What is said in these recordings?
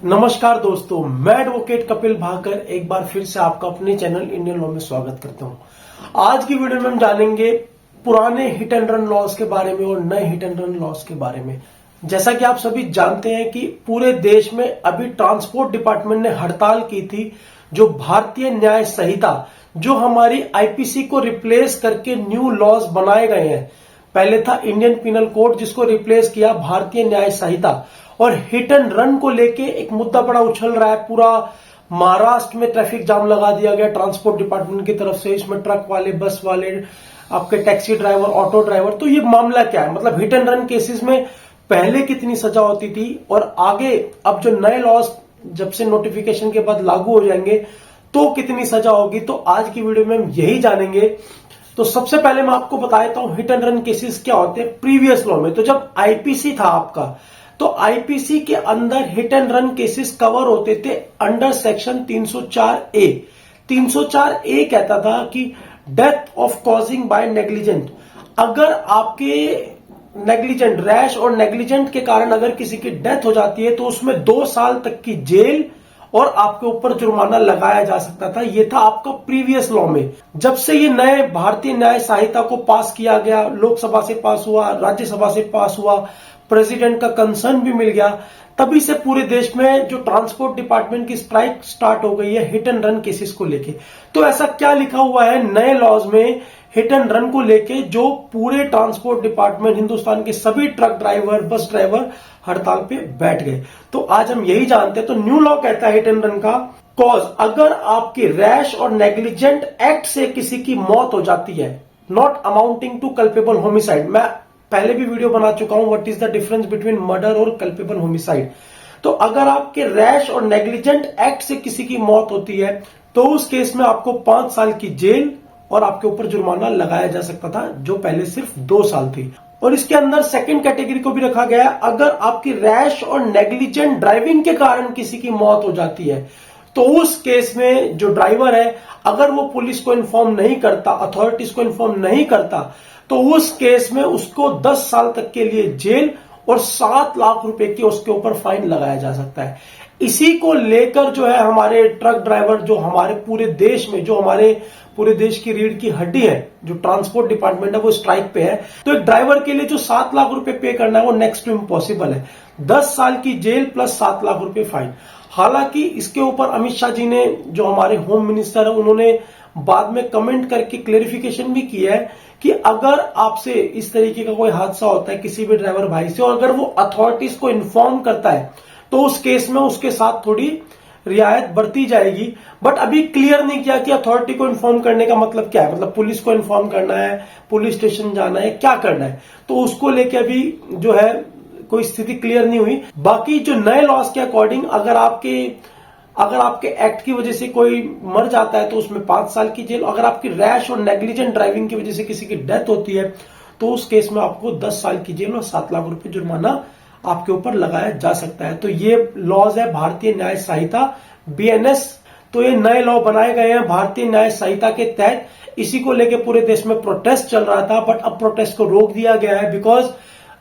नमस्कार दोस्तों, मैं एडवोकेट कपिल भाकर एक बार फिर से आपका अपने चैनल इंडियन लॉ में स्वागत करता हूं। आज की वीडियो में हम जानेंगे पुराने हिट एंड रन लॉज के बारे में और नए हिट एंड रन लॉज के बारे में। जैसा कि आप सभी जानते हैं कि पूरे देश में अभी ट्रांसपोर्ट डिपार्टमेंट ने हड़ताल की थी, जो भारतीय न्याय संहिता जो हमारी आईपीसी को रिप्लेस करके न्यू लॉज बनाए गए हैं। पहले था इंडियन पिनल कोड, जिसको रिप्लेस किया भारतीय न्याय संहिता। और हिट एंड रन को लेके एक मुद्दा बड़ा उछल रहा है। पूरा महाराष्ट्र में ट्रैफिक जाम लगा दिया गया ट्रांसपोर्ट डिपार्टमेंट की तरफ से। इसमें ट्रक वाले, बस वाले, आपके टैक्सी ड्राइवर, ऑटो ड्राइवर, तो ये मामला क्या है? मतलब हिट एंड रन केसेस में पहले कितनी सजा होती थी और आगे अब जो नए लॉज जब से नोटिफिकेशन के बाद लागू हो जाएंगे तो कितनी सजा होगी। तो आज की वीडियो में हम यही जानेंगे। तो सबसे पहले मैं आपको बता देता हूं हिट एंड रन केसेस क्या होते हैं प्रीवियस लॉ में। तो जब आईपीसी था आपका, तो आईपीसी के अंदर hit and run cases cover होते थे अंडर सेक्शन 304A। 304A कहता था कि death of causing by negligent. अगर आपके नेग्लिजेंट, रैश और नेग्लिजेंट के कारण अगर किसी की डेथ हो जाती है तो उसमें 2 साल तक की जेल और आपके ऊपर जुर्माना लगाया जा सकता था। ये था आपका प्रीवियस लॉ में। जब से ये नए भारतीय न्याय संहिता को पास किया गया, लोकसभा से पास हुआ, राज्यसभा से पास हुआ, प्रेसिडेंट का कंसर्न भी मिल गया, तभी से पूरे देश में जो ट्रांसपोर्ट डिपार्टमेंट की स्ट्राइक स्टार्ट हो गई है हिट एंड रन केसेस को लेके। तो ऐसा क्या लिखा हुआ है नए लॉज में हिट एंड रन को लेके, जो पूरे ट्रांसपोर्ट डिपार्टमेंट, हिंदुस्तान के सभी ट्रक ड्राइवर, बस ड्राइवर हड़ताल पे बैठ गए। तो आज हम यही जानते हैं। तो न्यू लॉ कहता है हिट एंड रन का कॉज, अगर आपकी रैश और नेग्लिजेंट एक्ट से किसी की मौत हो जाती है, not amounting to culpable homicide. मैं पहले भी वीडियो बना चुका हूं, what is the difference between murder और कल्पेबल होमिसाइड। तो अगर आपके रैश और नेग्लिजेंट एक्ट से किसी की मौत होती है तो उस केस में आपको 5 साल की जेल और आपके ऊपर जुर्माना लगाया जा सकता था, जो पहले सिर्फ 2 साल थी। और इसके अंदर सेकंड कैटेगरी को भी रखा गया है, अगर आपकी रैश और नेग्लिजेंट ड्राइविंग के कारण किसी की मौत हो जाती है तो उस केस में जो ड्राइवर है, अगर वो पुलिस को इन्फॉर्म नहीं करता, अथॉरिटीज को इन्फॉर्म नहीं करता, तो उस केस में उसको 10 साल तक के लिए जेल और 7 लाख रुपए की उसके ऊपर फाइन लगाया जा सकता है। इसी को लेकर जो है हमारे ट्रक ड्राइवर, जो हमारे पूरे देश में, जो हमारे पूरे देश की रीढ़ की हड्डी है, जो ट्रांसपोर्ट डिपार्टमेंट है, वो स्ट्राइक पे है। तो एक ड्राइवर के लिए जो 7 लाख रुपए पे करना है वो नेक्स्ट टू इम्पॉसिबल है। 10 साल की जेल प्लस 7 लाख रुपए फाइन। हालांकि इसके ऊपर अमित शाह जी ने, जो हमारे होम मिनिस्टर है, उन्होंने बाद में कमेंट करके क्लेरिफिकेशन भी किया है कि अगर आपसे इस तरीके का कोई हादसा होता है किसी भी ड्राइवर भाई से और अगर वो अथॉरिटीज को इन्फॉर्म करता है तो उस केस में उसके साथ थोड़ी रियायत बरती जाएगी। बट अभी क्लियर नहीं किया कि अथॉरिटी को इन्फॉर्म करने का मतलब क्या है। मतलब पुलिस को इन्फॉर्म करना है, पुलिस स्टेशन जाना है, क्या करना है, तो उसको लेके अभी जो है कोई स्थिति क्लियर नहीं हुई। बाकी जो नए लॉज के अकॉर्डिंग अगर आपके एक्ट की वजह से कोई मर जाता है तो उसमें 5 साल की जेल। अगर आपकी रैश और नेग्लिजेंट ड्राइविंग की वजह से किसी की डेथ होती है तो उस केस में आपको 10 साल की जेल और 7 लाख रुपए जुर्माना आपके ऊपर लगाया जा सकता है। तो ये लॉज है भारतीय न्याय संहिता, BNS। तो ये नए लॉ बनाए गए हैं भारतीय न्याय संहिता के तहत। इसी को लेकर पूरे देश में प्रोटेस्ट चल रहा था, बट अब प्रोटेस्ट को रोक दिया गया है बिकॉज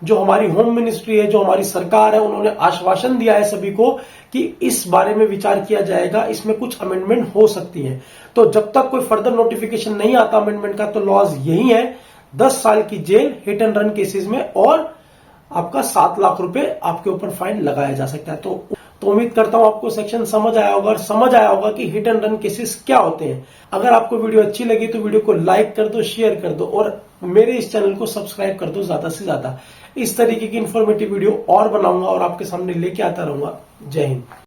जो हमारी होम मिनिस्ट्री है, जो हमारी सरकार है, उन्होंने आश्वासन दिया है सभी को कि इस बारे में विचार किया जाएगा, इसमें कुछ अमेंडमेंट हो सकती है। तो जब तक कोई फर्दर नोटिफिकेशन नहीं आता अमेंडमेंट का, तो लॉज यही है, 10 साल की जेल हिट एंड रन केसेस में और आपका 7 लाख रुपए आपके ऊपर फाइन लगाया जा सकता है। तो उम्मीद करता हूं आपको सेक्शन समझ आया होगा और समझ आया होगा कि हिट एंड रन केसेस क्या होते हैं। अगर आपको वीडियो अच्छी लगी तो वीडियो को लाइक कर दो, शेयर कर दो और मेरे इस चैनल को सब्सक्राइब कर दो ज्यादा से ज्यादा। इस तरीके की इंफॉर्मेटिव वीडियो और बनाऊंगा और आपके सामने लेके आता रहूंगा। जय हिंद।